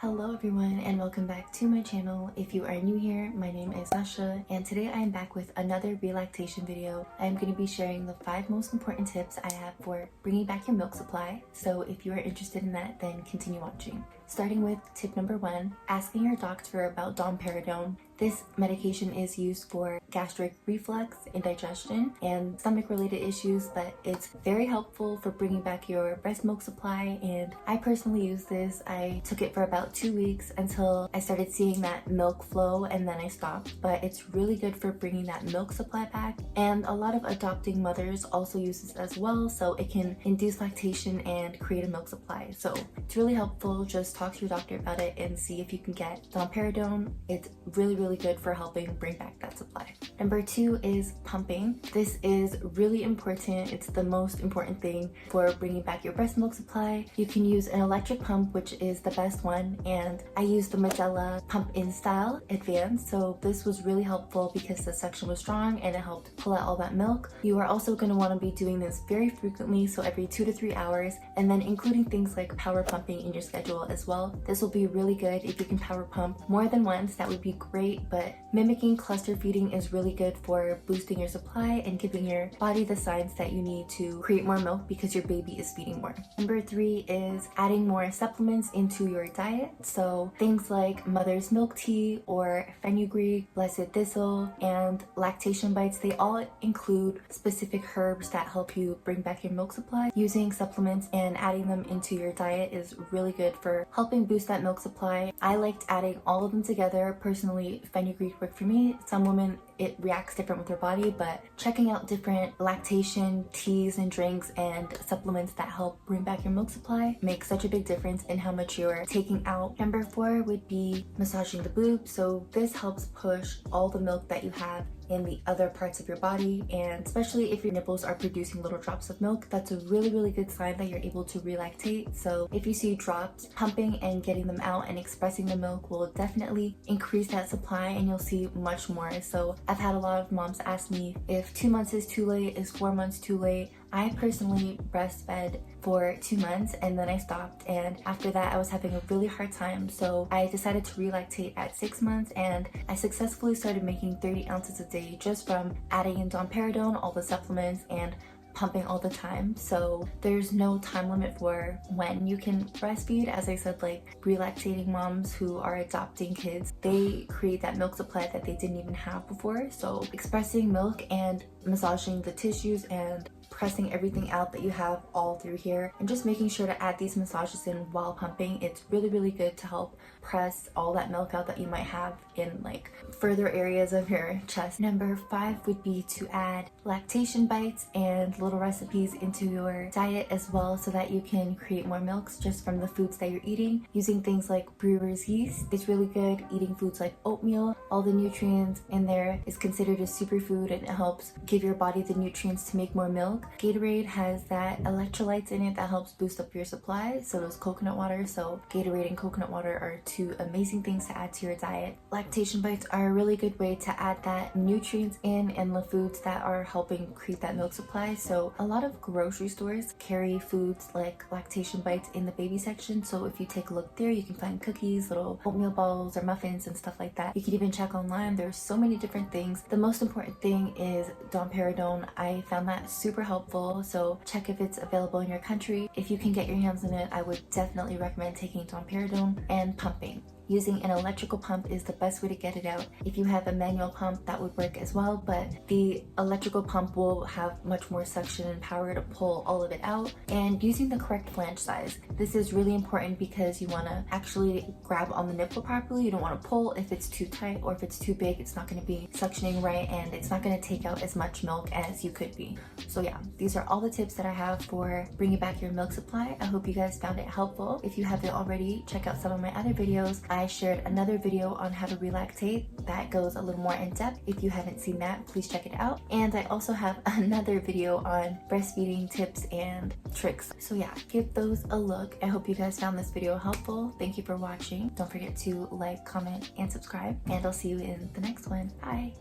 Hello everyone and welcome back to my channel. If you are new here, my name is Sasha and today I am back with another relactation video. I am going to be sharing the 5 most important tips I have for bringing back your milk supply. So if you are interested in that, then continue watching. Starting with tip number 1, asking your doctor about domperidone. This medication is used for gastric reflux, indigestion, and stomach-related issues, but it's very helpful for bringing back your breast milk supply, and I personally use this. I took it for about 2 weeks until I started seeing that milk flow, and then I stopped, but it's really good for bringing that milk supply back, and a lot of adopting mothers also use this as well, so it can induce lactation and create a milk supply. So it's really helpful. Just talk to your doctor about it and see if you can get domperidone. It's really good for helping bring back that supply. Number 2 is pumping. This is really important. It's the most important thing for bringing back your breast milk supply. You can use an electric pump, which is the best one, and I use the Magella Pump In Style Advanced, so this was really helpful because the suction was strong and it helped pull out all that milk. You are also going to want to be doing this very frequently, so every 2 to 3 hours, and then including things like power pumping in your schedule as well. This will be really good if you can power pump more than once. That would be great, but mimicking cluster feeding is really good for boosting your supply and giving your body the signs that you need to create more milk because your baby is feeding more. Number 3 is adding more supplements into your diet. So things like mother's milk tea or fenugreek, blessed thistle, and lactation bites, they all include specific herbs that help you bring back your milk supply. Using supplements and adding them into your diet is really good for helping boost that milk supply. I liked adding all of them together. Personally, fenugreek worked for me. Some women, it reacts different with their body, but checking out different lactation teas and drinks and supplements that help bring back your milk supply makes such a big difference in how much you're taking out. Number 4 would be massaging the boob. So this helps push all the milk that you have in the other parts of your body, and especially if your nipples are producing little drops of milk, that's a really good sign that you're able to relactate. So if you see drops, pumping and getting them out and expressing the milk will definitely increase that supply, and you'll see much more. So I've had a lot of moms ask me if 2 months is too late, is 4 months too late. I personally breastfed for 2 months and then I stopped, and after that I was having a really hard time, so I decided to relactate at 6 months, and I successfully started making 30 ounces a day just from adding in domperidone, all the supplements, and pumping all the time. So there's no time limit for when you can breastfeed. As I said, like relactating moms who are adopting kids, they create that milk supply that they didn't even have before. So expressing milk and massaging the tissues and pressing everything out that you have all through here, and just making sure to add these massages in while pumping, it's really good to help press all that milk out that you might have in like further areas of your chest. Number 5 would be to add lactation bites and little recipes into your diet as well, so that you can create more milks just from the foods that you're eating. Using things like brewer's yeast, it's really good. Eating foods like oatmeal, all the nutrients in there is considered a superfood, and it helps give your body the nutrients to make more milk. Gatorade has that electrolytes in it that helps boost up your supply. So does coconut water. So Gatorade and coconut water are 2 amazing things to add to your diet. Lactation bites are a really good way to add that nutrients in and the foods that are helping create that milk supply. So a lot of grocery stores carry foods like lactation bites in the baby section. So if you take a look there, you can find cookies, little oatmeal balls or muffins and stuff like that. You can even check online. There's so many different things. The most important thing is domperidone. I found that super helpful, so check if it's available in your country. If you can get your hands on it, I would definitely recommend taking domperidone and pumping. Using an electrical pump is the best way to get it out. If you have a manual pump, that would work as well, but the electrical pump will have much more suction and power to pull all of it out. And using the correct flange size. This is really important because you want to actually grab on the nipple properly. You don't want to pull if it's too tight, or if it's too big, it's not going to be suctioning right, and it's not going to take out as much milk as you could be. So yeah, these are all the tips that I have for bringing back your milk supply. I hope you guys found it helpful. If you haven't already, check out some of my other videos. I shared another video on how to relactate that goes a little more in depth. If you haven't seen that, please check it out. And I also have another video on breastfeeding tips and tricks. So yeah, give those a look. I hope you guys found this video helpful. Thank you for watching. Don't forget to like, comment, and subscribe. And I'll see you in the next one. Bye.